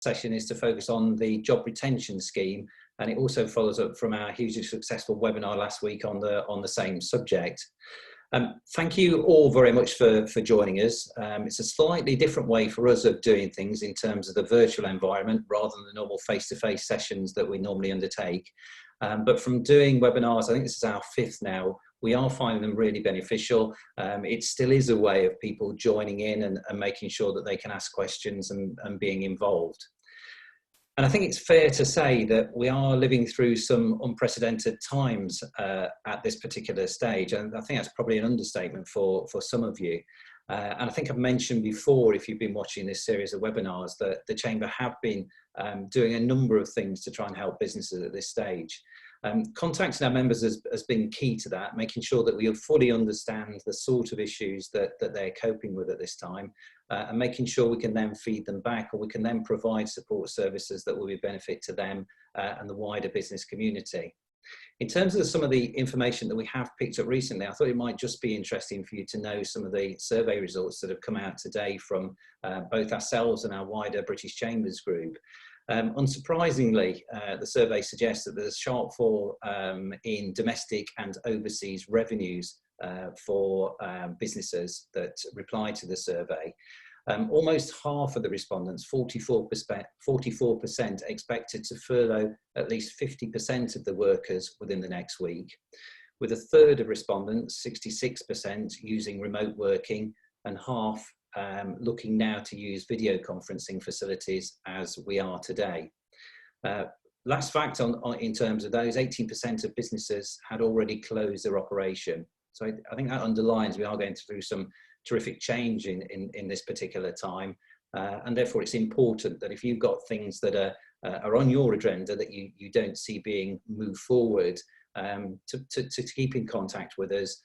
session is to focus on the job retention scheme, and it also follows up from our hugely successful webinar last week on the same subject. Thank you all very much for joining us. It's a slightly different way for us of doing things in terms of the virtual environment rather than the normal face-to-face sessions that we normally undertake. But from doing webinars, I think this is our 5th now, we are finding them really beneficial. It still is a way of people joining in and making sure that they can ask questions and being involved. And I think it's fair to say that we are living through some unprecedented times at this particular stage. And I think that's probably an understatement for some of you. And I think I've mentioned before, if you've been watching this series of webinars, that the Chamber have been doing a number of things to try and help businesses at this stage. Contacting our members has been key to that, making sure that we fully understand the sort of issues that they're coping with at this time, and making sure we can then feed them back, or we can then provide support services that will be a benefit to them and the wider business community. In terms of some of the information that we have picked up recently, I thought it might just be interesting for you to know some of the survey results that have come out today from both ourselves and our wider British Chambers group. Unsurprisingly, the survey suggests that there's a sharp fall in domestic and overseas revenues for businesses that replied to the survey. Almost half of the respondents, 44%, expected to furlough at least 50% of the workers within the next week, with a third of respondents, 66%, using remote working, and half looking now to use video conferencing facilities as we are today. Last fact in terms of those, 18% of businesses had already closed their operation. So I think that underlines we are going through some terrific change in this particular time. And therefore it's important that if you've got things that are on your agenda that you don't see being moved forward, to keep in contact with us.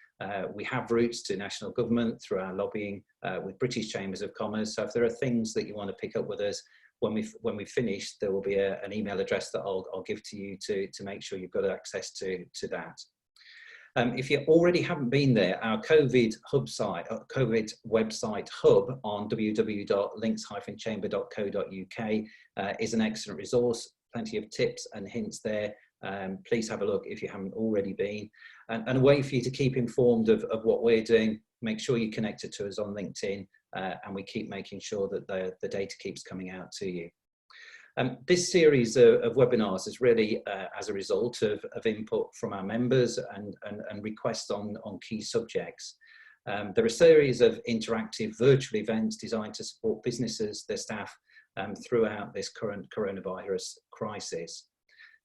We have routes to national government through our lobbying with British Chambers of Commerce. So if there are things that you want to pick up with us when we finish, there will be an email address that I'll give to you to make sure you've got access to that. If you already haven't been there, our COVID website hub on www.links-chamber.co.uk is an excellent resource. Plenty of tips and hints there. Please have a look if you haven't already been. And a way for you to keep informed of what we're doing, make sure you're connected to us on LinkedIn, and we keep making sure that the data keeps coming out to you. This series of webinars is really as a result of input from our members and requests on key subjects. There are a series of interactive virtual events designed to support businesses, their staff, throughout this current coronavirus crisis.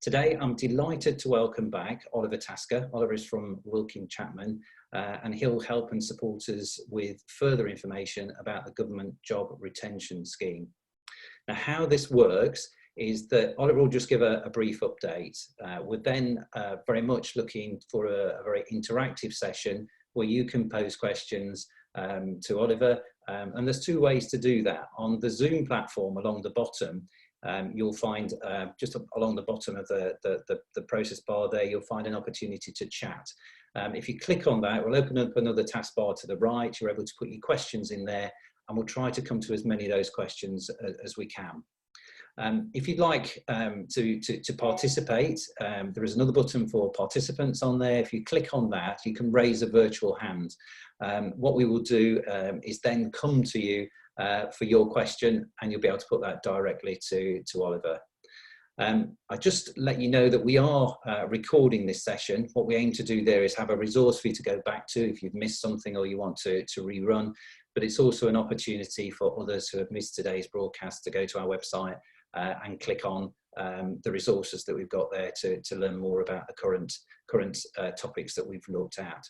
Today, I'm delighted to welcome back Oliver Tasker. Oliver is from Wilkin, Chapman, and he'll help and support us with further information about the government job retention scheme. Now, how this works is that Oliver will just give a brief update. We're then very much looking for a very interactive session where you can pose questions to Oliver. And there's 2 ways to do that. On the Zoom platform along the bottom, you'll find just along the bottom of the process bar there, you'll find an opportunity to chat. If you click on that, we'll open up another taskbar to the right. You're able to put your questions in there, and we'll try to come to as many of those questions as we can. If you'd like to participate, there is another button for participants on there. If you click on that, you can raise a virtual hand. What we will do is then come to you for your question, and you'll be able to put that directly to Oliver. I just let you know that we are recording this session. What we aim to do there is have a resource for you to go back to if you've missed something or you want to rerun, but it's also an opportunity for others who have missed today's broadcast to go to our website and click on the resources that we've got there to learn more about the current topics that we've looked at.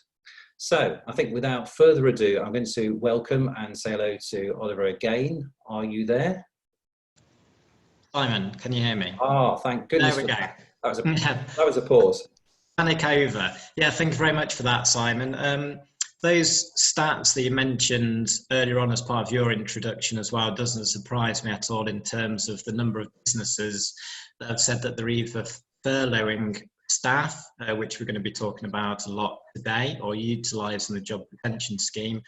So I think without further ado, I'm going to welcome and say hello to Oliver again. Are you there? Simon, can you hear me? Oh, thank goodness. There we go. That was a pause. Panic over. Yeah, thank you very much for that, Simon. Those stats that you mentioned earlier on as part of your introduction as well doesn't surprise me at all in terms of the number of businesses that have said that they're either furloughing staff, which we're going to be talking about a lot today, or utilising the job retention scheme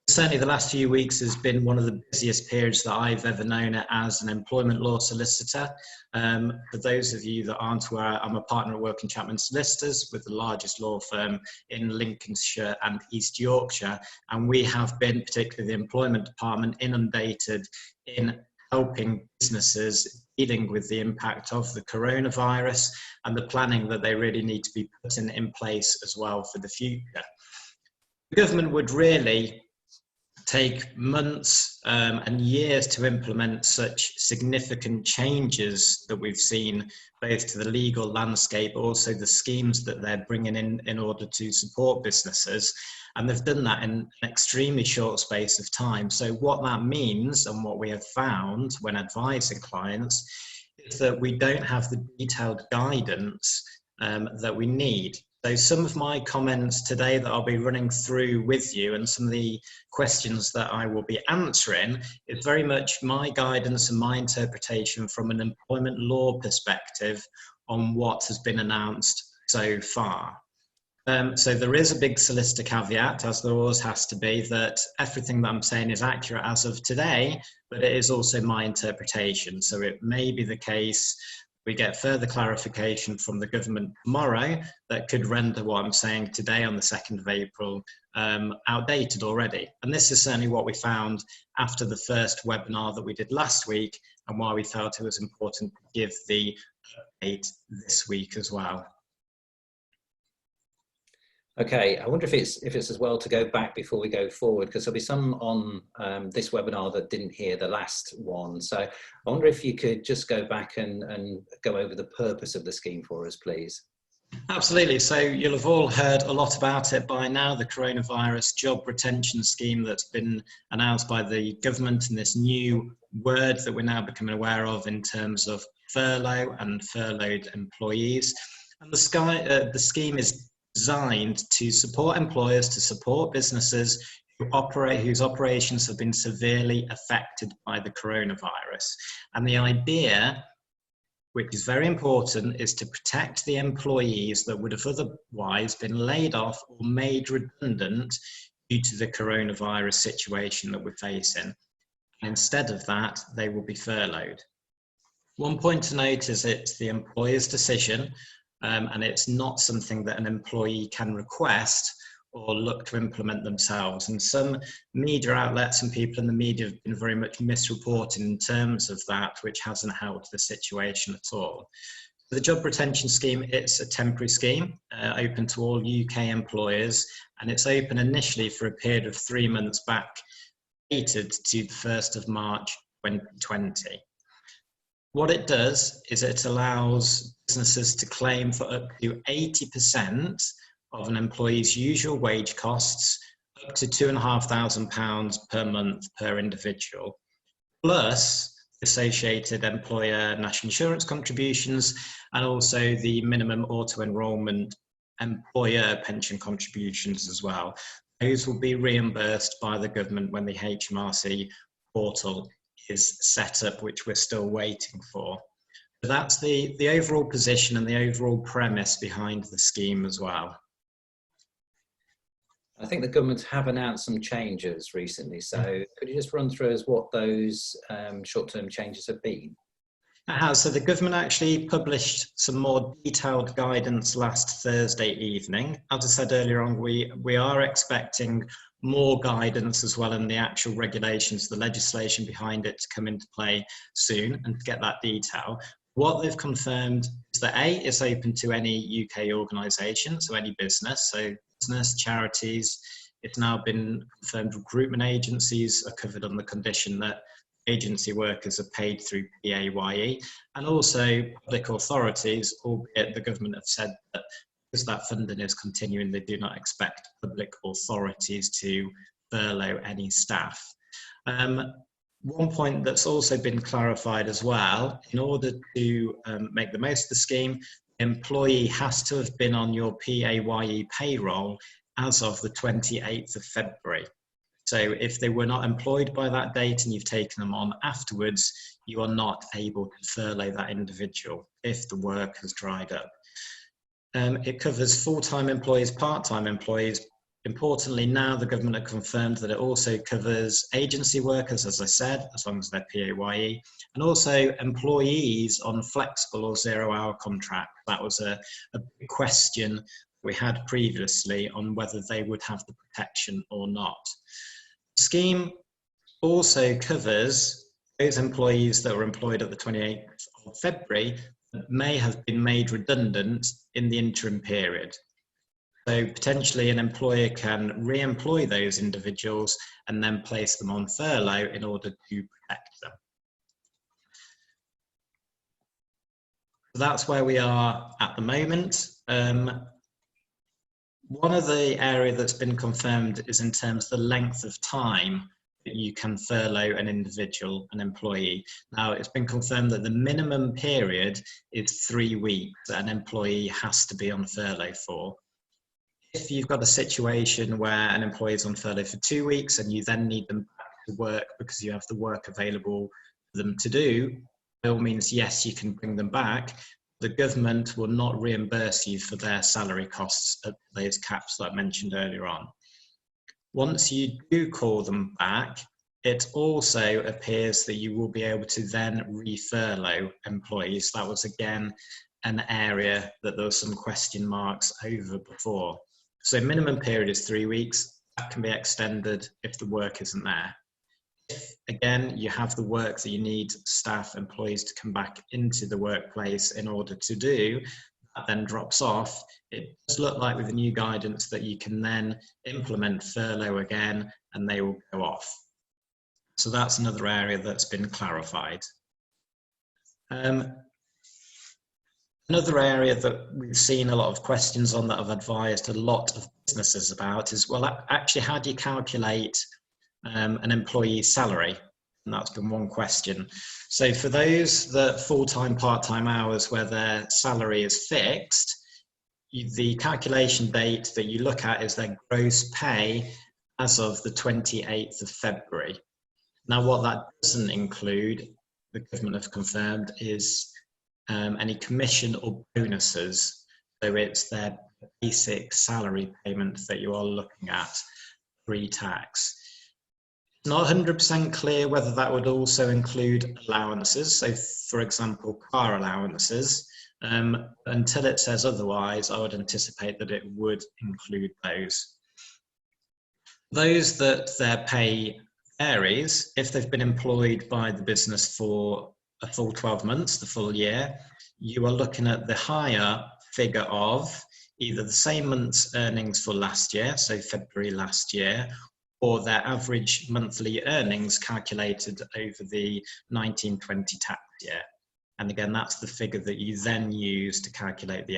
Certainly the last few weeks has been one of the busiest periods that I've ever known it as an employment law solicitor. For those of you that aren't aware, I'm a partner at Wilkin, Chapman Solicitors with the largest law firm in Lincolnshire and East Yorkshire. And we have been, particularly the employment department, inundated in helping businesses dealing with the impact of the coronavirus and the planning that they really need to be putting in place as well for the future. The government would really take months and years to implement such significant changes that we've seen, both to the legal landscape, also the schemes that they're bringing in order to support businesses. And they've done that in an extremely short space of time. So what that means, and what we have found when advising clients, is that we don't have the detailed guidance that we need. So some of my comments today that I'll be running through with you, and some of the questions that I will be answering, is very much my guidance and my interpretation from an employment law perspective on what has been announced so far. So there is a big solicitor caveat, as there always has to be, that everything that I'm saying is accurate as of today, but it is also my interpretation. So it may be the case we get further clarification from the government tomorrow that could render what I'm saying today on the 2nd of April outdated already. And this is certainly what we found after the first webinar that we did last week, and why we felt it was important to give the update this week as well. Okay, I wonder if it's as well to go back before we go forward, because there'll be some on this webinar that didn't hear the last one. So I wonder if you could just go back and go over the purpose of the scheme for us, please. Absolutely. So you'll have all heard a lot about it by now, the coronavirus job retention scheme that's been announced by the government, and this new word that we're now becoming aware of in terms of furlough and furloughed employees. And the scheme is designed to support employers, to support businesses whose operations have been severely affected by the coronavirus. And the idea, which is very important, is to protect the employees that would have otherwise been laid off or made redundant due to the coronavirus situation that we're facing. And instead of that, they will be furloughed. One point to note is it's the employer's decision, and it's not something that an employee can request or look to implement themselves. And some media outlets and people in the media have been very much misreporting in terms of that, which hasn't helped the situation at all. The job retention scheme, it's a temporary scheme open to all UK employers, and it's open initially for a period of 3 months back, dated to the 1st of March 2020. What it does is it allows businesses to claim for up to 80% of an employee's usual wage costs, up to £2,500 per month per individual, plus associated employer national insurance contributions, and also the minimum auto-enrolment employer pension contributions as well. Those will be reimbursed by the government when the HMRC portal is set up, which we're still waiting for. But that's the overall position and the overall premise behind the scheme as well. I think the government have announced some changes recently, so could you just run through us what those short-term changes have been? So the government actually published some more detailed guidance last Thursday evening. As I said earlier on, we are expecting more guidance as well in the actual regulations, the legislation behind it, to come into play soon and to get that detail. What they've confirmed is that A, it's open to any UK organisation, so any business, so business, charities. It's now been confirmed recruitment agencies are covered on the condition that agency workers are paid through PAYE, and also public authorities, albeit the government have said that because that funding is continuing, they do not expect public authorities to furlough any staff. One point that's also been clarified as well, in order to make the most of the scheme, the employee has to have been on your PAYE payroll as of the 28th of February. So if they were not employed by that date and you've taken them on afterwards, you are not able to furlough that individual if the work has dried up. It covers full-time employees, part-time employees, Importantly, now the government have confirmed that it also covers agency workers, as I said, as long as they're PAYE, and also employees on flexible or 0-hour contract. That was a big question we had previously on whether they would have the protection or not. The scheme also covers those employees that were employed at the 28th of February that may have been made redundant in the interim period. So potentially an employer can re-employ those individuals and then place them on furlough in order to protect them. So that's where we are at the moment. One of the areas that's been confirmed is in terms of the length of time that you can furlough an individual, an employee. Now, it's been confirmed that the minimum period is 3 weeks that an employee has to be on furlough for. If you've got a situation where an employee is on furlough for 2 weeks and you then need them back to work because you have the work available for them to do, by all means, yes, you can bring them back. The government will not reimburse you for their salary costs at those caps that I mentioned earlier on. Once you do call them back, it also appears that you will be able to then re-furlough employees. That was again an area that there was some question marks over before. So minimum period is 3 weeks. That can be extended if the work isn't there. If, again, you have the work that you need staff, employees to come back into the workplace in order to do, that then drops off. It does look like with the new guidance that you can then implement furlough again and they will go off. So that's another area that's been clarified. Another area that we've seen a lot of questions on that I've advised a lot of businesses about is, well, actually, how do you calculate an employee's salary? And that's been one question. So for those that full-time, part-time hours where their salary is fixed, the calculation date that you look at is their gross pay as of the 28th of February. Now, what that doesn't include, the government have confirmed, is any commission or bonuses. So it's their basic salary payment that you are looking at pre-tax. It's not 100% clear whether that would also include allowances. So for example, car allowances. Until it says otherwise, I would anticipate that it would include those. Those that their pay varies, if they've been employed by the business for a full 12 months, the full year, you are looking at the higher figure of either the same month's earnings for last year, so February last year, or their average monthly earnings calculated over the 19-20 tax year. And again, that's the figure that you then use to calculate the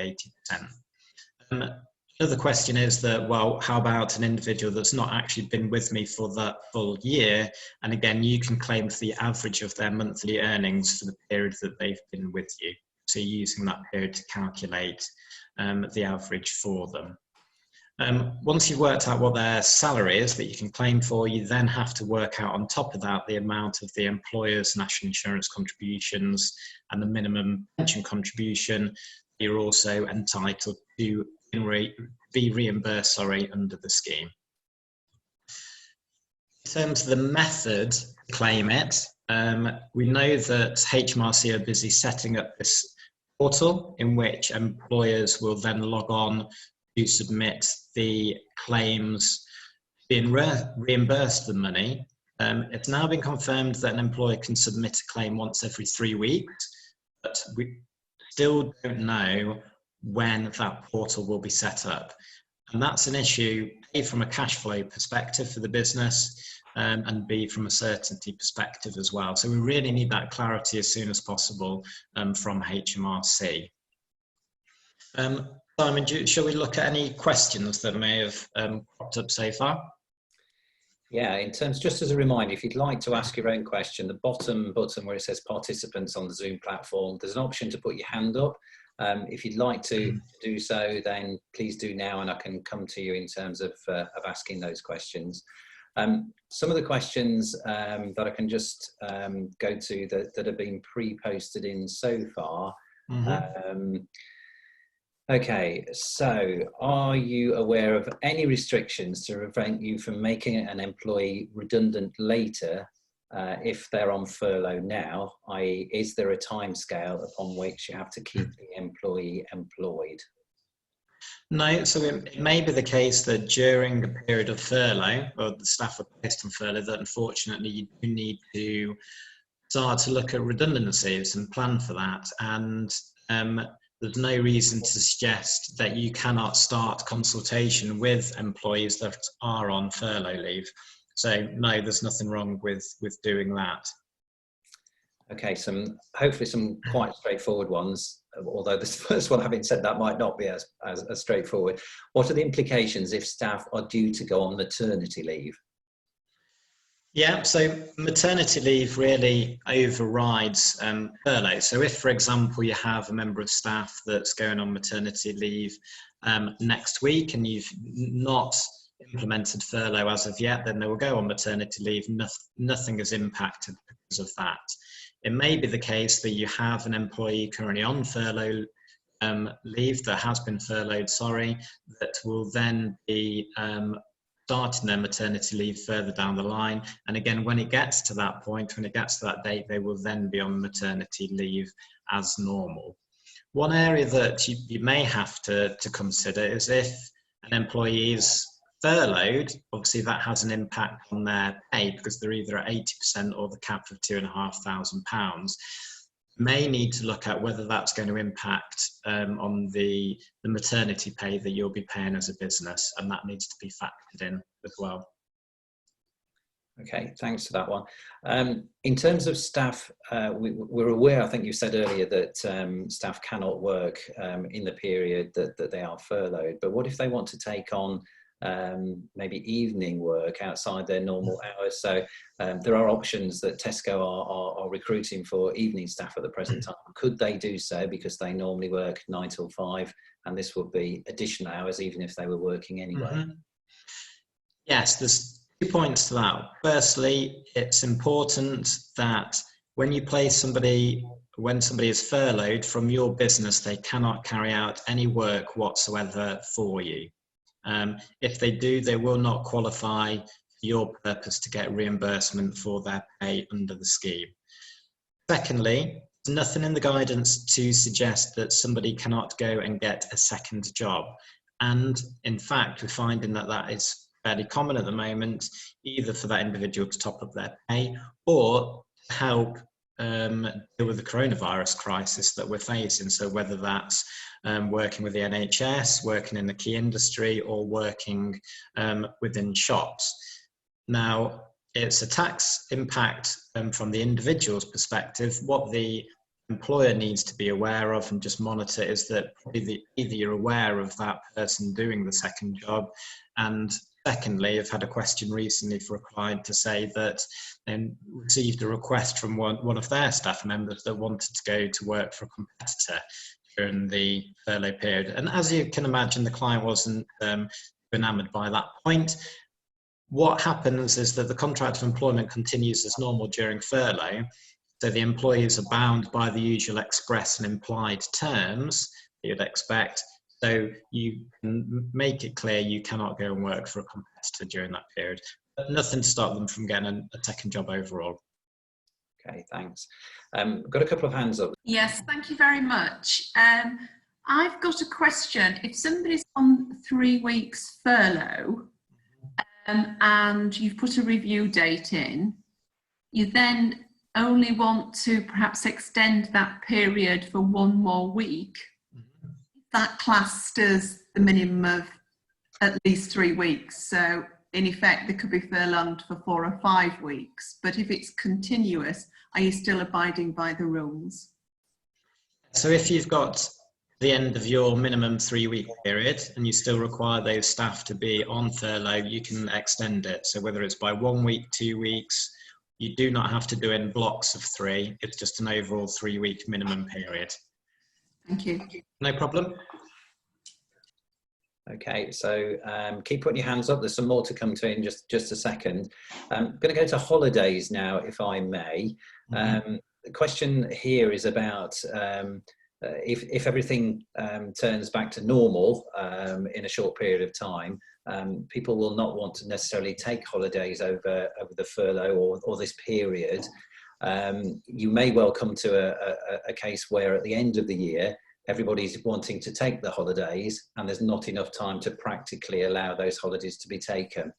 80%. Another question is that, well, how about an individual that's not actually been with me for that full year? And again, you can claim for the average of their monthly earnings for the period that they've been with you. So you're using that period to calculate the average for them. Once you've worked out what their salary is that you can claim for, you then have to work out on top of that the amount of the employer's national insurance contributions and the minimum pension contribution you're also entitled to be reimbursed under the scheme. In terms of the method to claim it, we know that HMRC are busy setting up this portal in which employers will then log on to submit the claims being reimbursed the money. It's now been confirmed that an employer can submit a claim once every 3 weeks, but we still don't know when that portal will be set up. And that's an issue, A, from a cash flow perspective for the business, and B, from a certainty perspective as well. So we really need that clarity as soon as possible from HMRC. Simon, shall we look at any questions that may have popped up so far? Yeah, in terms, just as a reminder, if you'd like to ask your own question, the bottom button where it says participants on the Zoom platform, there's an option to put your hand up. If you'd like to do so, then please do now, and I can come to you in terms of asking those questions. Some of the questions that I can just go to that have been pre-posted in so far. Okay, so are you aware of any restrictions to prevent you from making an employee redundant later if they're on furlough now, i.e. is there a timescale upon which you have to keep the employee employed? No, so it may be the case that during a period of furlough, or the staff are placed on furlough, that unfortunately you do need to start to look at redundancies and plan for that. And there's no reason to suggest that you cannot start consultation with employees that are on furlough leave. So no, there's nothing wrong with doing that. Okay, hopefully some quite straightforward ones, although this first one, having said that, might not be as straightforward. What are the implications if staff are due to go on maternity leave? Yeah, so maternity leave really overrides furlough. So if, for example, you have a member of staff that's going on maternity leave next week and you've not implemented furlough as of yet, then they will go on maternity leave. Nothing is impacted because of that. It may be the case that you have an employee currently on furlough leave, that has been furloughed, that will then be starting their maternity leave further down the line. And again, when it gets to that point, when it gets to that date, they will then be on maternity leave as normal. One area that you may have to consider is if an employee is furloughed, obviously that has an impact on their pay because they're either at 80% or the cap of £2,500. May need to look at whether that's going to impact on the maternity pay that you'll be paying as a business, and that needs to be factored in as well. Okay, thanks for that one. In terms of staff, we're aware, I think you said earlier, that staff cannot work in the period that they are furloughed, but what if they want to take on maybe evening work outside their normal hours? So there are options that Tesco are recruiting for evening staff at the present time. Could they do so because they normally work 9 till 5 and this would be additional hours even if they were working anyway? Mm-hmm. Yes, there's 2 points to that. Firstly, it's important that when you place somebody, when somebody is furloughed from your business, they cannot carry out any work whatsoever for you. If they do, they will not qualify for your purpose to get reimbursement for their pay under the scheme. Secondly, there's nothing in the guidance to suggest that somebody cannot go and get a second job. And in fact, we're finding that that is fairly common at the moment, either for that individual to top up their pay or help deal with the coronavirus crisis that we're facing. So whether that's working with the NHS, working in the key industry, or working within shops. Now, it's a tax impact from the individual's perspective. What the employer needs to be aware of and just monitor is that either you're aware of that person doing the second job, and secondly, I've had a question recently for a client to say that they received a request from one of their staff members that wanted to go to work for a competitor during the furlough period. And as you can imagine, the client wasn't enamored by that point. What happens is that the contract of employment continues as normal during furlough. So the employees are bound by the usual express and implied terms that you'd expect. So you can make it clear you cannot go and work for a competitor during that period, but nothing to stop them from getting a second job overall. Okay, thanks. Got a couple of hands up. Yes, thank you very much. I've got a question. If somebody's on 3 weeks furlough and you've put a review date in, you then only want to perhaps extend that period for 1 more week, that classed as the minimum of at least 3 weeks. So in effect, they could be furloughed for 4 or 5 weeks. But if it's continuous, are you still abiding by the rules? So if you've got the end of your minimum 3 week period and you still require those staff to be on furlough, you can extend it. So whether it's by 1 week, 2 weeks, you do not have to do in blocks of 3. It's just an overall 3 week minimum period. Thank you. No problem. Okay, so keep putting your hands up. There's some more to come to in just a second. I'm going to go to holidays now, if I may. The question here is about if everything turns back to normal in a short period of time, people will not want to necessarily take holidays over the furlough or this period. You may well come to a case where at the end of the year, everybody's wanting to take the holidays and there's not enough time to practically allow those holidays to be taken.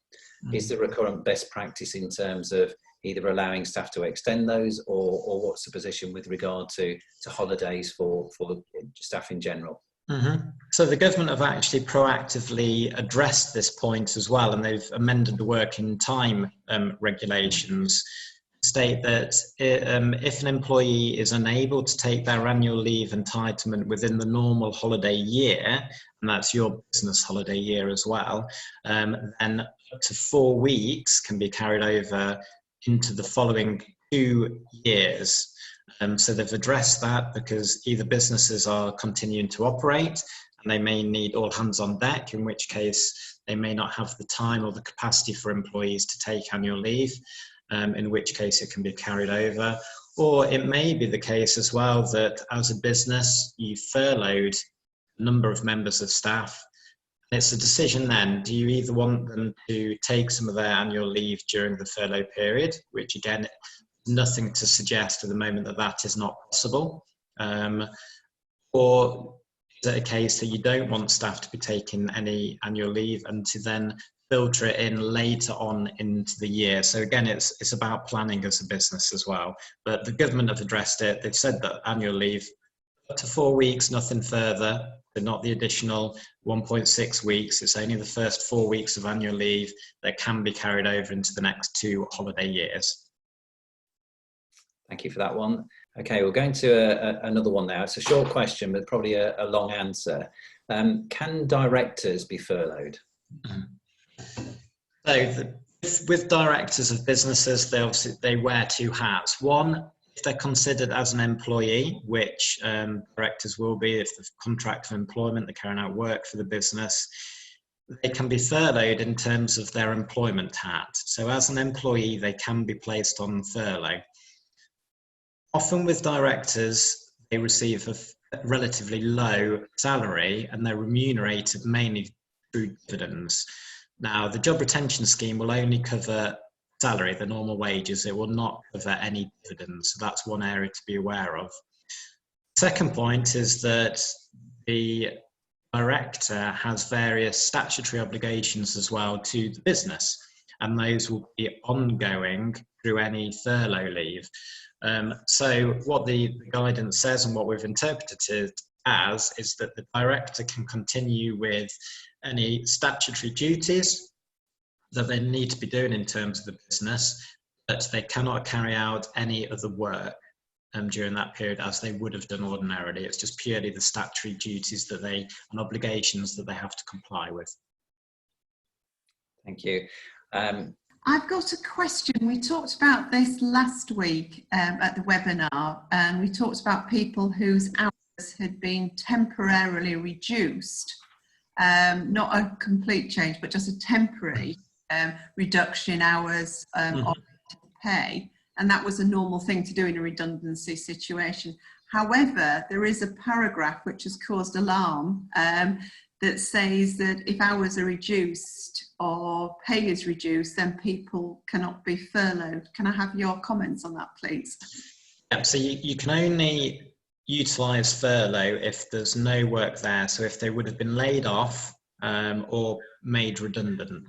Is there a current best practice in terms of either allowing staff to extend those, or what's the position with regard to holidays for staff in general? So the government have actually proactively addressed this point as well, and they've amended the working time regulations to state that if an employee is unable to take their annual leave entitlement within the normal holiday year, and that's your business holiday year as well, then up to 4 weeks can be carried over into the following 2 years. So they've addressed that because either businesses are continuing to operate and they may need all hands on deck, in which case they may not have the time or the capacity for employees to take annual leave, in which case it can be carried over. Or it may be the case as well that as a business you furloughed a number of members of staff. It's a decision then, do you either want them to take some of their annual leave during the furlough period, which again, nothing to suggest at the moment that that is not possible, or is it a case that you don't want staff to be taking any annual leave and to then filter it in later on into the year? So again, it's about planning as a business as well, but the government have addressed it. They've said that annual leave up to 4 weeks, nothing further, but not the additional 1.6 weeks. It's only the first 4 weeks of annual leave that can be carried over into the next 2 holiday years. Thank you for that one. Okay, we're going to another one now. It's a short question, but probably a long answer. Can directors be furloughed? So with directors of businesses, they wear 2 hats. One, if they're considered as an employee, which directors will be if they've contract of employment, they're carrying out work for the business, they can be furloughed in terms of their employment hat. So as an employee, they can be placed on furlough. Often with directors, they receive a relatively low salary and they're remunerated mainly through dividends. Now, the job retention scheme will only cover salary, the normal wages. It will not cover any dividends. So that's one area to be aware of. Second point is that the director has various statutory obligations as well to the business, and those will be ongoing through any furlough leave. So what the guidance says and what we've interpreted it as is that the director can continue with any statutory duties that they need to be doing in terms of the business, but they cannot carry out any other work during that period as they would have done ordinarily. It's just purely the statutory duties that and obligations that they have to comply with. Thank you. I've got a question. We talked about this last week at the webinar, and we talked about people whose hours had been temporarily reduced, not a complete change, but just a temporary reduction in hours of pay, and that was a normal thing to do in a redundancy situation. However, there is a paragraph which has caused alarm that says that if hours are reduced or pay is reduced, then people cannot be furloughed. Can I have your comments on that, please? Yeah, so you can only utilise furlough if there's no work there. So if they would have been laid off or made redundant,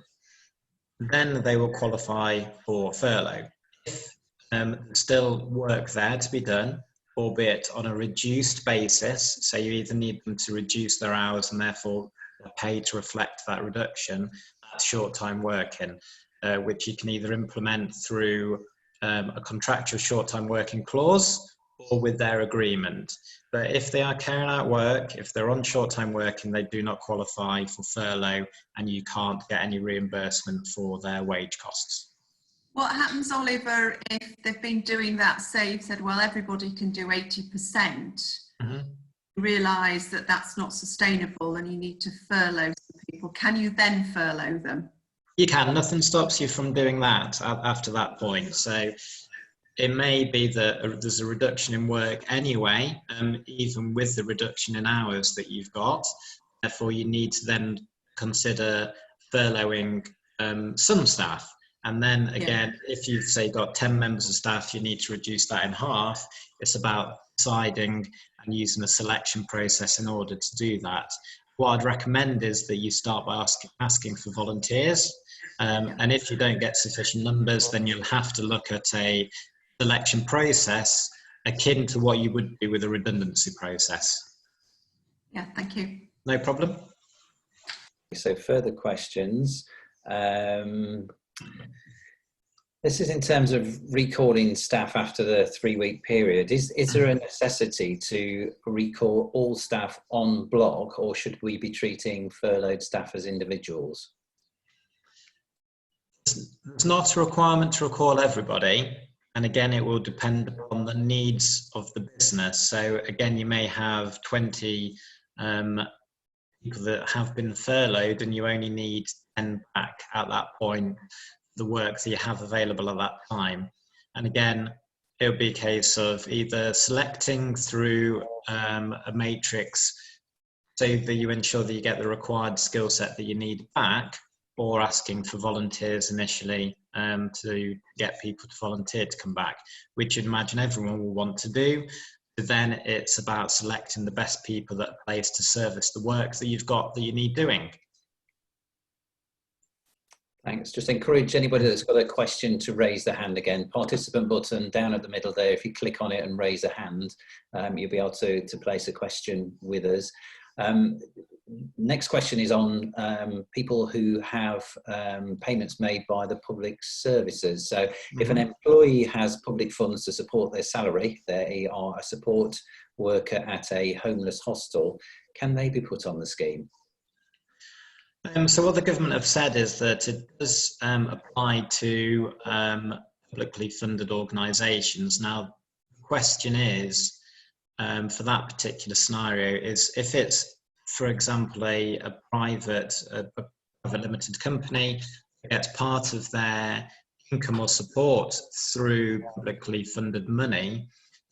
then they will qualify for furlough. If there's still work there to be done, albeit on a reduced basis, so you either need them to reduce their hours and therefore pay to reflect that reduction, that's short-time working, which you can either implement through a contractual short-time working clause or with their agreement. But if they are carrying out work, if they're on short-time working, they do not qualify for furlough and you can't get any reimbursement for their wage costs. What happens, Oliver, if they've been doing that, say you've said, well, everybody can do 80%, realise that that's not sustainable and you need to furlough some people, can you then furlough them? You can. Nothing stops you from doing that after that point. So it may be that there's a reduction in work anyway, even with the reduction in hours that you've got. Therefore, you need to then consider furloughing some staff. And then again, if you've, say, got 10 members of staff, you need to reduce that in half. It's about deciding and using a selection process in order to do that. What I'd recommend is that you start by asking for volunteers. And if you don't get sufficient numbers, then you'll have to look at a selection process akin to what you would do with a redundancy process. Yeah, thank you. No problem. So further questions. This is in terms of recalling staff after the 3-week period. Is there a necessity to recall all staff en bloc, or should we be treating furloughed staff as individuals? It's not a requirement to recall everybody. And again, it will depend upon the needs of the business. So again, you may have 20 people that have been furloughed and you only need 10 back at that point, the work that you have available at that time. And again, it would be a case of either selecting through a matrix so that you ensure that you get the required skill set that you need back, or asking for volunteers initially to get people to volunteer to come back, which you'd imagine everyone will want to do. But then it's about selecting the best people that are placed to service the work that you've got that you need doing. Thanks. Just encourage anybody that's got a question to raise their hand again. Participant button down at the middle there. If you click on it and raise a hand, you'll be able to place a question with us. Next question is on people who have payments made by the public services. So if an employee has public funds to support their salary, they are a support worker at a homeless hostel, can they be put on the scheme? So what the government have said is that it does apply to publicly funded organisations. Now, the question is, for that particular scenario, is if it's, for example, a private limited company that gets part of their income or support through publicly funded money,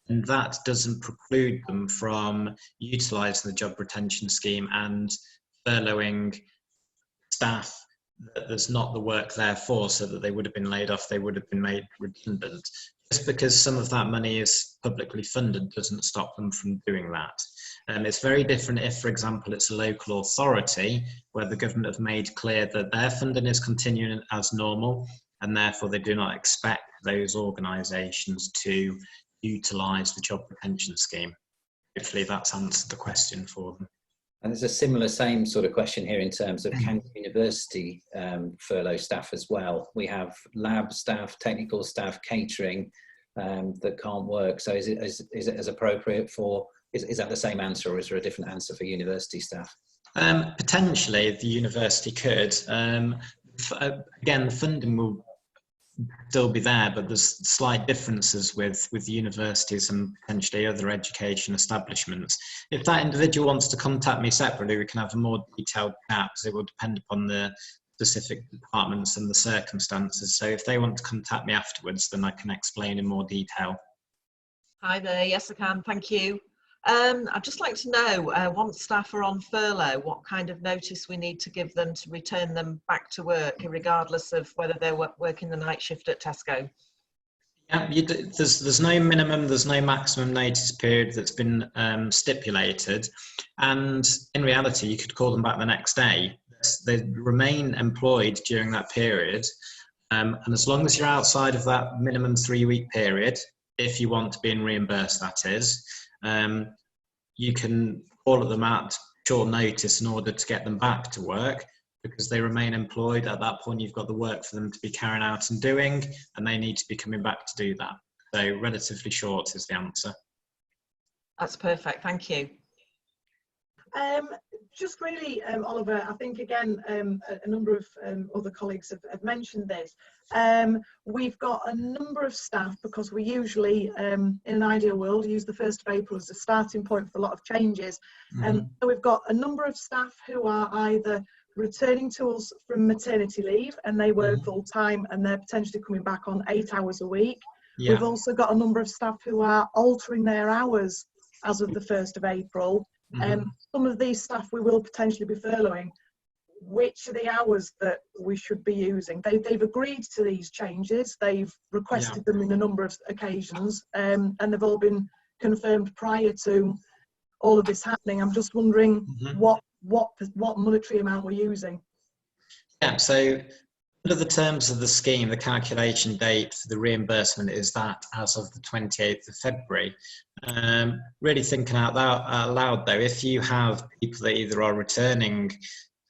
and that doesn't preclude them from utilising the job retention scheme and furloughing staff that there's not the work there for, so that they would have been laid off, they would have been made redundant. Just because some of that money is publicly funded doesn't stop them from doing that. It's very different if, for example, it's a local authority where the government have made clear that their funding is continuing as normal, and therefore they do not expect those organisations to utilise the job retention scheme. Hopefully that's answered the question for them. And there's a similar same sort of question here in terms of can university furlough staff as well. We have lab staff, technical staff, catering that can't work. So is it as appropriate for, is that the same answer, or is there a different answer for university staff? Potentially the university could. Again, the funding will still be there, but there's slight differences with universities and potentially other education establishments. If that individual wants to contact me separately, we can have a more detailed chat, because it will depend upon the specific departments and the circumstances. So if they want to contact me afterwards, then I can explain in more detail. Hi there, yes I can, thank you. I'd just like to know, once staff are on furlough, what kind of notice we need to give them to return them back to work, regardless of whether they're working the night shift at Tesco? Yeah, there's no minimum, there's no maximum notice period that's been stipulated. And in reality, you could call them back the next day. They remain employed during that period. And as long as you're outside of that minimum 3-week period, if you want to be reimbursed, that is, you can call at them at short notice in order to get them back to work, because they remain employed. At that point, you've got the work for them to be carrying out and doing, and they need to be coming back to do that. So relatively short is the answer. That's perfect, thank you. Just really, Oliver, I think again, a number of other colleagues have mentioned this. We've got a number of staff, because we usually, in an ideal world, use the 1st of April as a starting point for a lot of changes. So we've got a number of staff who are either returning to us from maternity leave and they work full time and they're potentially coming back on 8 hours a week. Yeah. We've also got a number of staff who are altering their hours as of the 1st of April. Some of these staff we will potentially be furloughing. Which are the hours that we should be using? They've agreed to these changes. They've requested them in a number of occasions, and they've all been confirmed prior to all of this happening. I'm just wondering what monetary amount we're using. Yeah, so under the terms of the scheme, the calculation date for the reimbursement is that as of the 28th of February. Really thinking out loud though, if you have people that either are returning,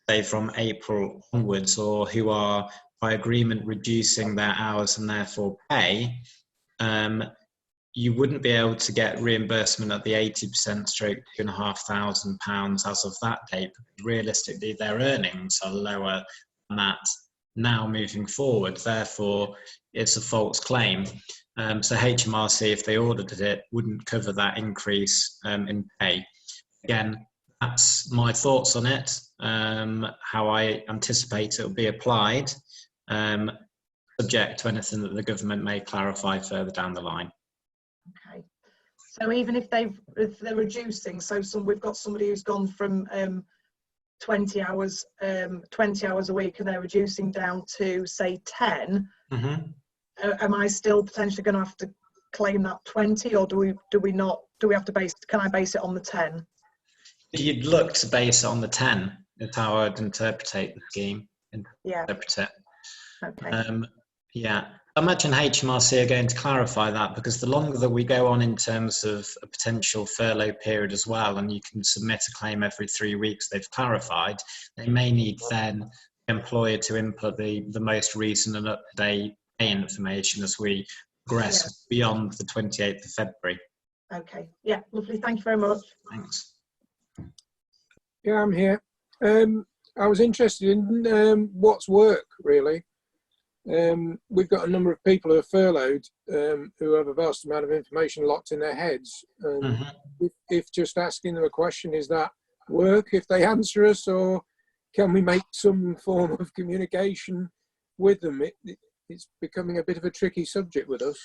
say from April onwards, or who are by agreement reducing their hours and therefore pay, you wouldn't be able to get reimbursement at the 80% stroke £2,500 as of that date. Realistically, their earnings are lower than that now moving forward. Therefore, it's a false claim. So HMRC, if they audited it, wouldn't cover that increase in pay. Again, that's my thoughts on it, how I anticipate it will be applied, subject to anything that the government may clarify further down the line. Okay, so even if they're reducing, so we've got somebody who's gone from 20 hours a week and they're reducing down to say 10, am I still potentially going to have to claim that 20, or do we have to can I base it on the 10? You'd look to base it on the 10, is how I'd interpret the scheme. Interpret it. Okay. Yeah, I imagine HMRC are going to clarify that, because the longer that we go on in terms of a potential furlough period as well, and you can submit a claim every 3 weeks, they've clarified, they may need then the employer to input the most recent and up-to-date pay information as we progress beyond the 28th of February. Okay, yeah, lovely, thank you very much. Thanks. Yeah, I'm here. I was interested in what's work, really. We've got a number of people who are furloughed who have a vast amount of information locked in their heads. If just asking them a question, is that work if they answer us, or can we make some form of communication with them? It's becoming a bit of a tricky subject with us.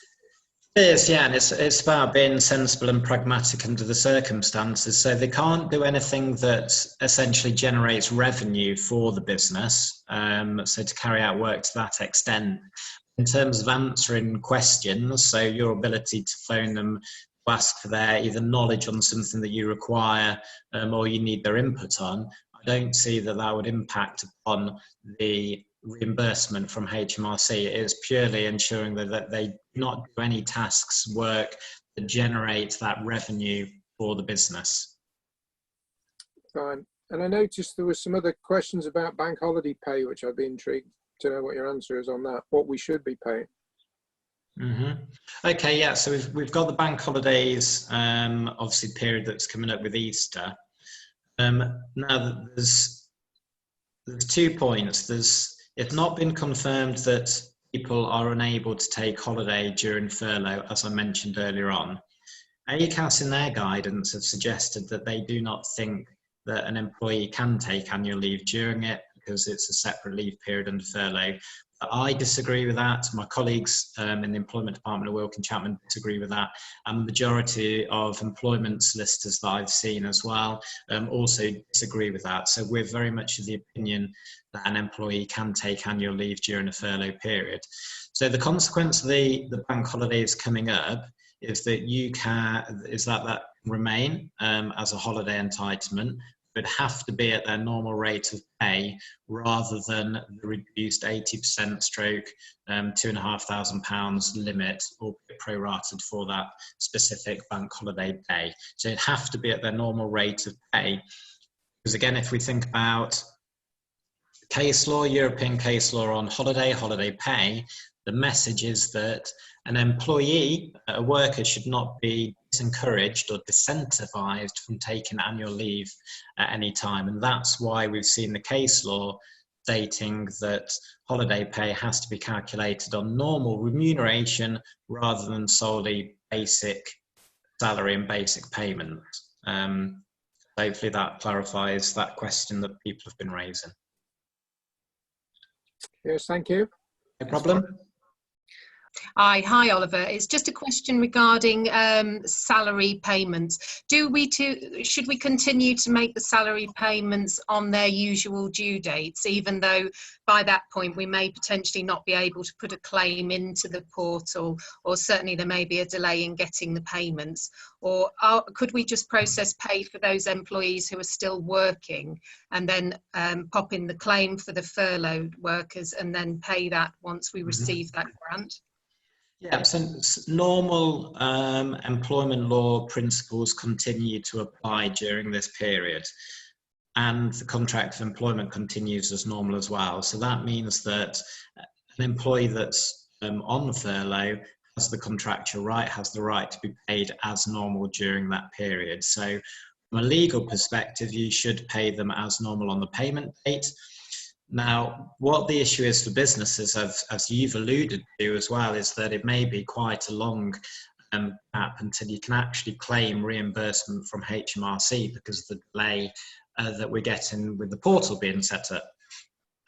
It is, yeah, and it's about being sensible and pragmatic under the circumstances. So they can't do anything that essentially generates revenue for the business, so to carry out work to that extent. In terms of answering questions, so your ability to phone them to ask for their either knowledge on something that you require or you need their input on, I don't see that would impact upon the reimbursement from HMRC. It is purely ensuring that they do not do any tasks, work that generates that revenue for the business. Fine. And I noticed there were some other questions about bank holiday pay, which I'd be intrigued to know what your answer is on that, what we should be paying. Okay, yeah, so we've got the bank holidays, obviously period that's coming up with Easter. Now there's 2 points. It's not been confirmed that people are unable to take holiday during furlough, as I mentioned earlier on. ACAS in their guidance have suggested that they do not think that an employee can take annual leave during it, because it's a separate leave period under furlough. I disagree with that. My colleagues in the employment department of Wilkin Chapman disagree with that, and the majority of employment solicitors that I've seen as well also disagree with that. So we're very much of the opinion that an employee can take annual leave during a furlough period. So the consequence of the bank holidays coming up is that that remain as a holiday entitlement, would have to be at their normal rate of pay rather than the reduced 80% stroke £2,500 limit, or prorated for that specific bank holiday day. So it'd have to be at their normal rate of pay. Because again, if we think about case law, European case law on holiday pay, the message is that an employee, a worker, should not be disencouraged or disincentivized from taking annual leave at any time. And that's why we've seen the case law stating that holiday pay has to be calculated on normal remuneration rather than solely basic salary and basic payment. Hopefully that clarifies that question that people have been raising. Yes, thank you. No problem. Hi, Oliver. It's just a question regarding salary payments. Should we continue to make the salary payments on their usual due dates, even though by that point we may potentially not be able to put a claim into the portal, or certainly there may be a delay in getting the payments? Or could we just process pay for those employees who are still working and then pop in the claim for the furloughed workers and then pay that once we receive that grant? Yeah, so normal employment law principles continue to apply during this period, and the contract of employment continues as normal as well. So that means that an employee that's on furlough has the contractual right, has the right to be paid as normal during that period. So from a legal perspective, you should pay them as normal on the payment date. Now, what the issue is for businesses, as you've alluded to as well, is that it may be quite a long gap until you can actually claim reimbursement from HMRC because of the delay that we're getting with the portal being set up.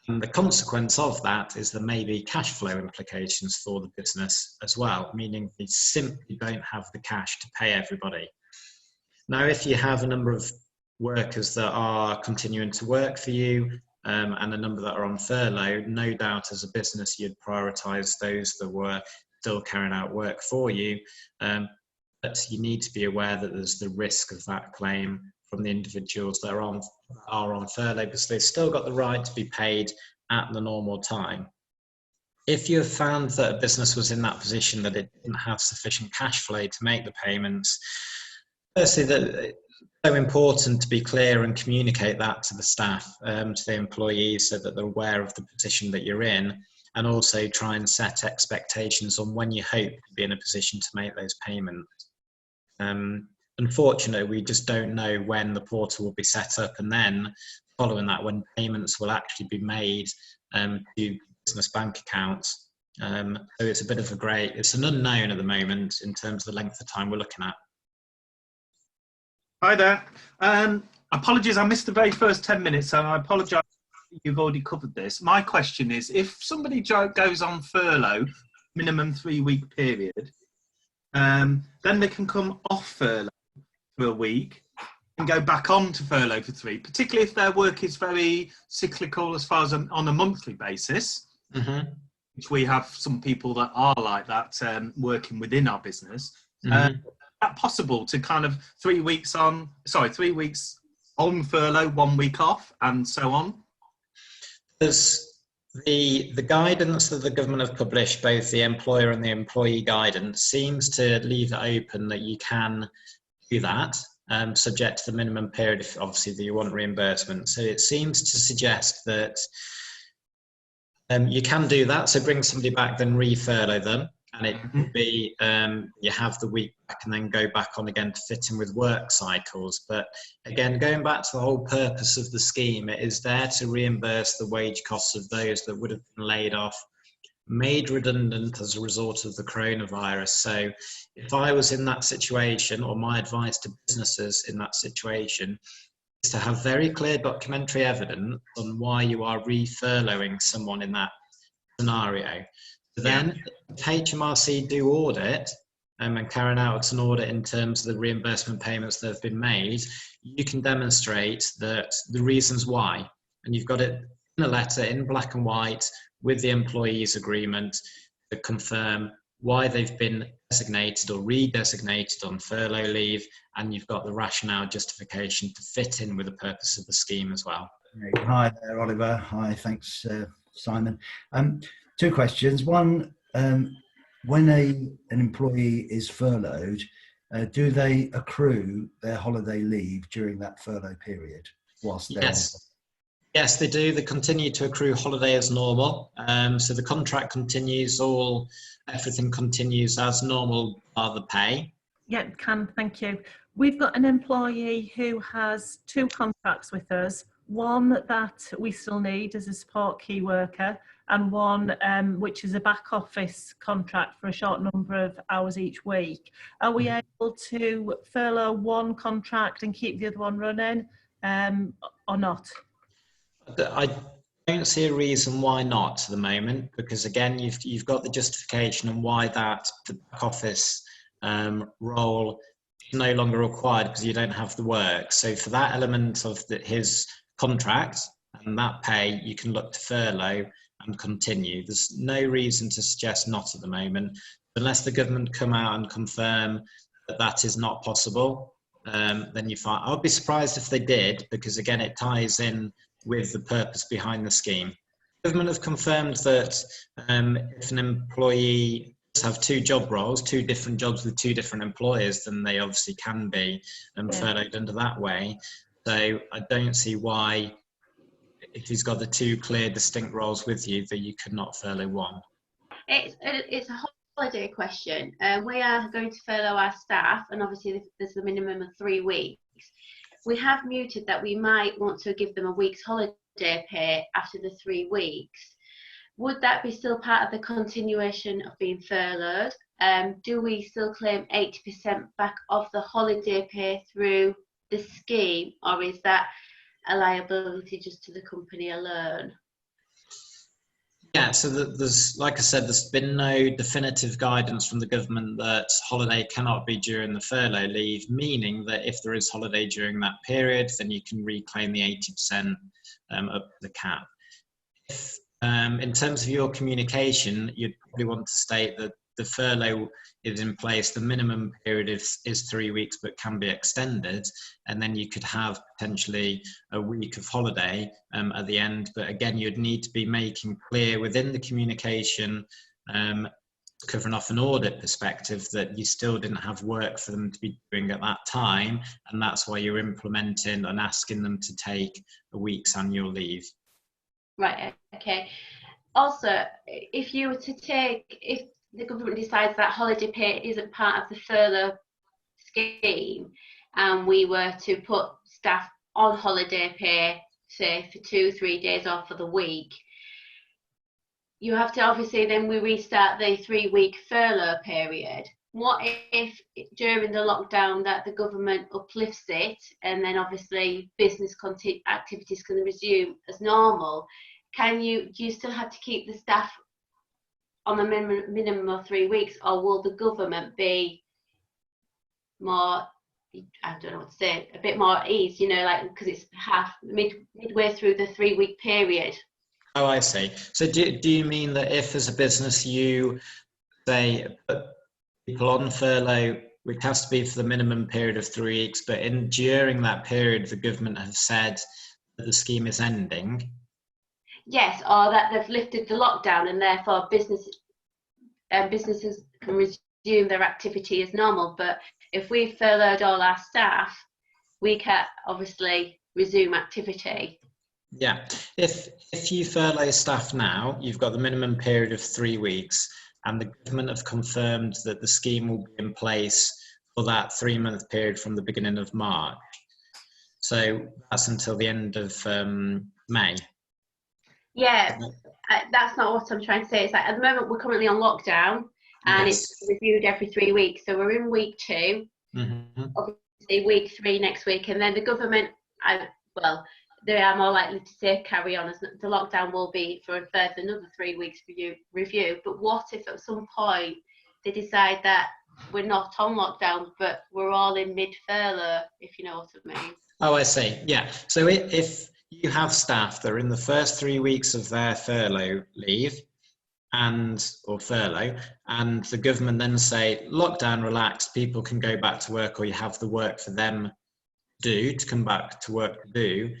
And the consequence of that is there may be cash flow implications for the business as well, meaning they simply don't have the cash to pay everybody. Now, if you have a number of workers that are continuing to work for you, and a number that are on furlough, no doubt as a business you'd prioritise those that were still carrying out work for you, but you need to be aware that there's the risk of that claim from the individuals that are on furlough, because they've still got the right to be paid at the normal time. If you've found that a business was in that position that it didn't have sufficient cash flow to make the payments, firstly, that so important to be clear and communicate that to the staff, to the employees, so that they're aware of the position that you're in, and also try and set expectations on when you hope to be in a position to make those payments. Unfortunately, we just don't know when the portal will be set up, and then following that, when payments will actually be made to business bank accounts. So it's a bit of it's an unknown at the moment in terms of the length of time we're looking at. Hi there. Apologies, I missed the very first 10 minutes, so I apologise if you've already covered this. My question is, if somebody goes on furlough, minimum 3-week period, then they can come off furlough for a week and go back on to furlough for 3, particularly if their work is very cyclical as far as on a monthly basis, which we have some people that are like that working within our business. That possible to kind of 3 weeks on furlough, 1 week off, and so on? There's the guidance that the government have published, both the employer and the employee guidance, seems to leave it open that you can do that, subject to the minimum period, if obviously that you want reimbursement. So it seems to suggest that you can do that. So bring somebody back, then re-furlough them. And it could be you have the week back and then go back on again to fit in with work cycles. But again, going back to the whole purpose of the scheme, it is there to reimburse the wage costs of those that would have been laid off, made redundant as a result of the coronavirus. So if I was in that situation, or my advice to businesses in that situation, is to have very clear documentary evidence on why you are re-furloughing someone in that scenario. Then, if HMRC do audit and carrying out an audit in terms of the reimbursement payments that have been made, you can demonstrate that the reasons why, and you've got it in a letter in black and white with the employees' agreement to confirm why they've been designated or redesignated on furlough leave, and you've got the rationale justification to fit in with the purpose of the scheme as well. Hi there, Oliver. Hi, thanks, Simon. 2 questions. One, when an employee is furloughed, do they accrue their holiday leave during that furlough period? Yes, they do. They continue to accrue holiday as normal. So the contract continues, everything continues as normal, bar the pay. Yeah, thank you. We've got an employee who has 2 contracts with us. One that we still need as a support key worker, and one which is a back office contract for a short number of hours each week. Are we able to furlough one contract and keep the other one running, or not? don't see a reason why not at the moment, because again, you've got the justification and why that the back office role is no longer required because you don't have the work. So for that element of his contract and that pay, you can look to furlough and continue. There's no reason to suggest not at the moment, unless the government come out and confirm that that is not possible. Then you find, I'd be surprised if they did, because again, it ties in with the purpose behind the scheme. The government have confirmed that if an employee does have two job roles, two different jobs with two different employers, then they obviously can be furloughed under that way. So I don't see why, if he's got the two clear distinct roles with you, that you could not furlough one. It's a holiday question. We are going to furlough our staff, and obviously there's the minimum of 3 weeks. We have muted that we might want to give them a week's holiday pay after the 3 weeks. Would that be still part of the continuation of being furloughed? Do we still claim 80% back of the holiday pay through the scheme, or is that a liability just to the company alone? Yeah, so there's, like I said, there's been no definitive guidance from the government that holiday cannot be during the furlough leave, meaning that if there is holiday during that period, then you can reclaim the 80% of the cap. If, in terms of your communication, you'd probably want to state that the furlough is in place, the minimum period is 3 weeks but can be extended, and then you could have potentially a week of holiday at the end. But again, you'd need to be making clear within the communication, covering off an audit perspective, that you still didn't have work for them to be doing at that time, and that's why you're implementing and asking them to take a week's annual leave. Right, okay. Also, if the government decides that holiday pay isn't part of the furlough scheme, and we were to put staff on holiday pay, say for 2-3 days off for the week, you have to obviously, then we restart the 3-week furlough period. What if during the lockdown that the government uplifts it, and then obviously business activities can resume as normal? Do you still have to keep the staff on the minimum of 3 weeks, or will the government be more, I don't know what to say, a bit more at ease, you know, like, because it's midway through the 3-week period? Oh, I see. So do you mean that if as a business you say put people on furlough, which has to be for the minimum period of 3 weeks, but during that period the government have said that the scheme is ending? Yes, or that they've lifted the lockdown and therefore businesses can resume their activity as normal. But if we've furloughed all our staff, we can't obviously resume activity. Yeah, if you furlough staff now, you've got the minimum period of 3 weeks, and the government have confirmed that the scheme will be in place for that 3-month period from the beginning of March. So that's until the end of May. Yeah, that's not what I'm trying to say. It's like at the moment we're currently on lockdown, and Yes. It's reviewed every 3 weeks. So we're in week 2, obviously week 3 next week, and then the government, they are more likely to say carry on, as the lockdown will be for a further another 3 weeks review. But what if at some point they decide that we're not on lockdown, but we're all in mid-furlough, if you know what I mean? Oh, I see. Yeah. So if you have staff that are in the first 3 weeks of their furlough leave or furlough, and the government then say lockdown relaxed, people can go back to work, or you have the work for them to come back to work to do,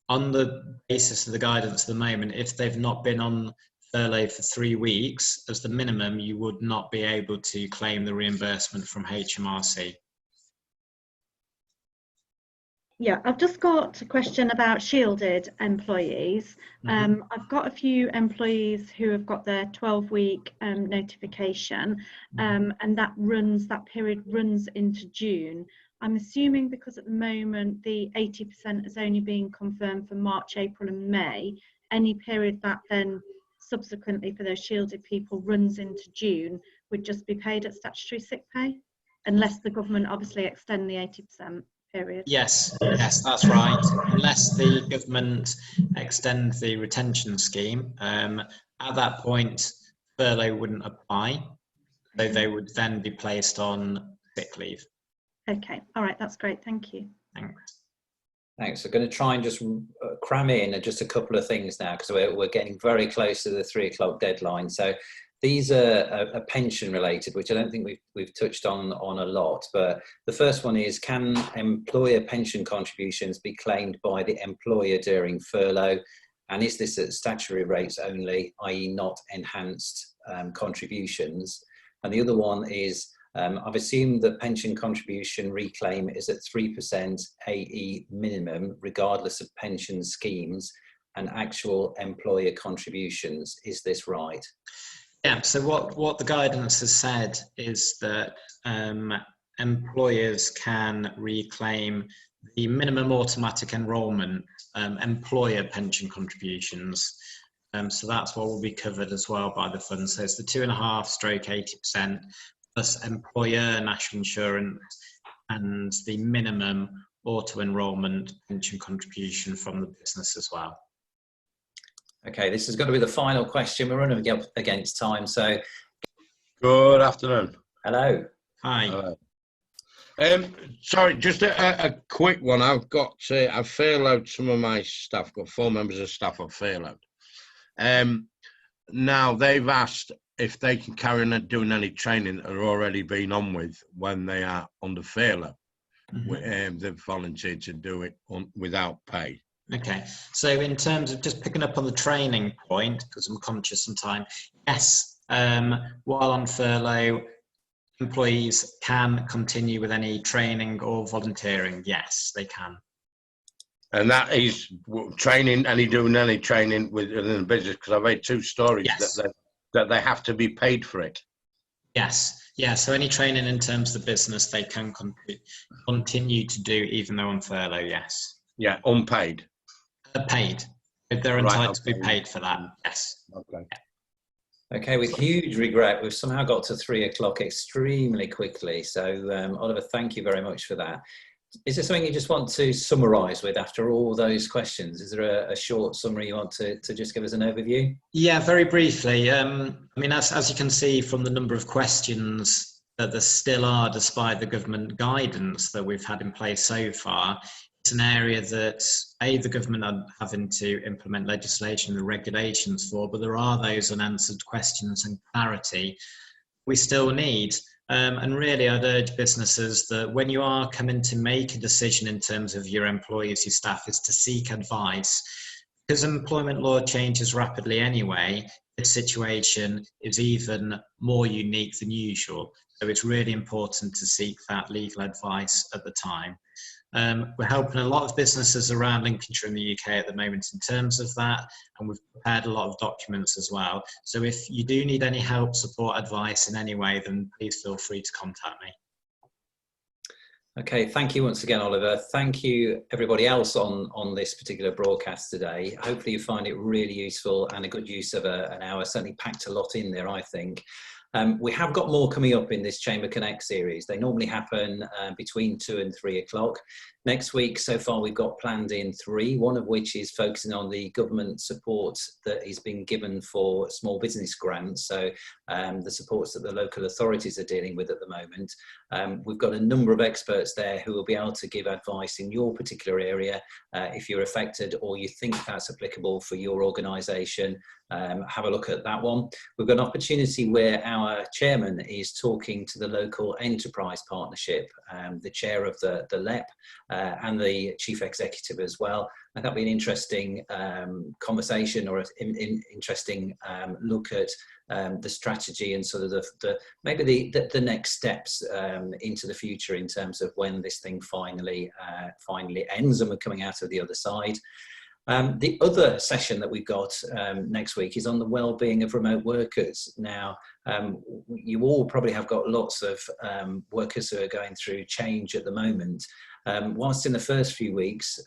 on the basis of the guidance at the moment, if they've not been on furlough for 3 weeks, as the minimum, you would not be able to claim the reimbursement from HMRC. Yeah, I've just got a question about shielded employees. I've got a few employees who have got their 12-week notification, and that period runs into June. I'm assuming because at the moment the 80% has only been confirmed for March, April and May, any period that then subsequently for those shielded people runs into June would just be paid at statutory sick pay, unless the government obviously extend the 80% period? Yes, yes, that's right. Unless the government extend the retention scheme, at that point, furlough wouldn't apply. So they would then be placed on sick leave. Okay, all right, that's great. Thank you. Thanks. Thanks. I'm going to try and just cram in just a couple of things now, because we're getting very close to the 3 o'clock deadline. So these are pension related, which I don't think we've touched on a lot. But the first one is, can employer pension contributions be claimed by the employer during furlough? And is this at statutory rates only, i.e. not enhanced contributions? And the other one is, I've assumed the pension contribution reclaim is at 3% AE minimum, regardless of pension schemes and actual employer contributions. Is this right? Yeah, so what the guidance has said is that employers can reclaim the minimum automatic enrolment employer pension contributions. So that's what will be covered as well by the fund. So it's the 2.5/80% plus employer national insurance and the minimum auto enrolment pension contribution from the business as well. Okay, this is going to be the final question. We're running up against time, so. Good afternoon. Hello. Hi. Hello. Sorry, just a quick one. I've furloughed some of my staff. Got 4 members of staff I've furloughed. Now they've asked if they can carry on doing any training that are already been on with when they are under furlough. Mm-hmm. They've volunteered to do it without pay. Okay, so in terms of just picking up on the training point, because I'm conscious of time, yes, while on furlough, employees can continue with any training or volunteering. Yes, they can. And that is training, doing any training within the business, because I've heard 2 stories. Yes. that they have to be paid for it. Yes, yeah, so any training in terms of the business they can continue to do even though on furlough, yes. Yeah, unpaid. Paid. They're entitled to be paid for that, yes. Okay. Okay, with huge regret, we've somehow got to 3 o'clock extremely quickly. So Oliver, thank you very much for that. Is there something you just want to summarise with after all those questions? Is there a short summary you want to just give us an overview? Yeah, very briefly. I mean, as you can see from the number of questions that there still are, despite the government guidance that we've had in place so far, it's an area that, the government are having to implement legislation and regulations for, but there are those unanswered questions and clarity we still need. And really, I'd urge businesses that when you are coming to make a decision in terms of your employees, your staff, is to seek advice. Because employment law changes rapidly anyway, this situation is even more unique than usual. So it's really important to seek that legal advice at the time. We're helping a lot of businesses around Lincolnshire and the UK at the moment in terms of that, and we've prepared a lot of documents as well. So if you do need any help, support, advice in any way, then please feel free to contact me. Okay, thank you once again, Oliver. Thank you everybody else on this particular broadcast today. Hopefully you find it really useful and a good use of an hour. Certainly packed a lot in there, I think. We have got more coming up in this ChamberConnect series. They normally happen between 2 and 3 o'clock. Next week, so far, we've got planned in 3, one of which is focusing on the government support that is being given for small business grants. So the supports that the local authorities are dealing with at the moment. We've got a number of experts there who will be able to give advice in your particular area if you're affected or you think that's applicable for your organisation. Have a look at that one. We've got an opportunity where our chairman is talking to the local enterprise partnership, the chair of the LEP and the chief executive as well. And that'll be an interesting conversation or an interesting look at the strategy and sort of maybe the next steps into the future in terms of when this thing finally ends and we're coming out of the other side. The other session that we've got next week is on the well-being of remote workers. Now, you all probably have got lots of workers who are going through change at the moment. Whilst in the first few weeks,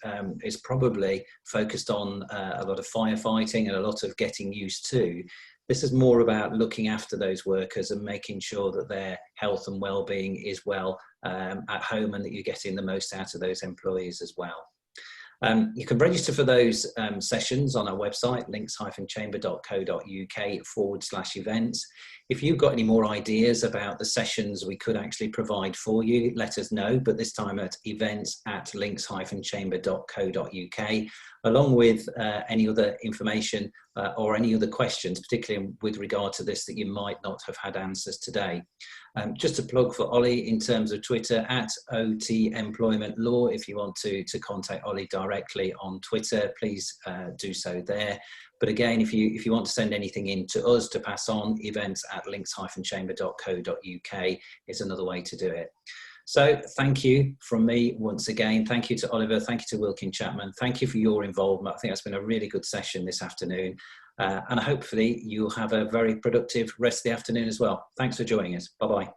it's probably focused on a lot of firefighting and a lot of getting used to. This is more about looking after those workers and making sure that their health and well-being is well at home, and that you're getting the most out of those employees as well. You can register for those sessions on our website, links-chamber.co.uk/events. If you've got any more ideas about the sessions we could actually provide for you, let us know, but this time at events@links-chamber.co.uk, along with any other information or any other questions, particularly with regard to this that you might not have had answers today. Just a plug for Ollie in terms of Twitter, @OT Employment Law. If you want to contact Ollie directly on Twitter, please do so there. But again, if you want to send anything in to us to pass on, events@links-chamber.co.uk is another way to do it. So thank you from me once again. Thank you to Oliver. Thank you to Wilkin Chapman. Thank you for your involvement. I think that's been a really good session this afternoon. And hopefully you'll have a very productive rest of the afternoon as well. Thanks for joining us. Bye-bye.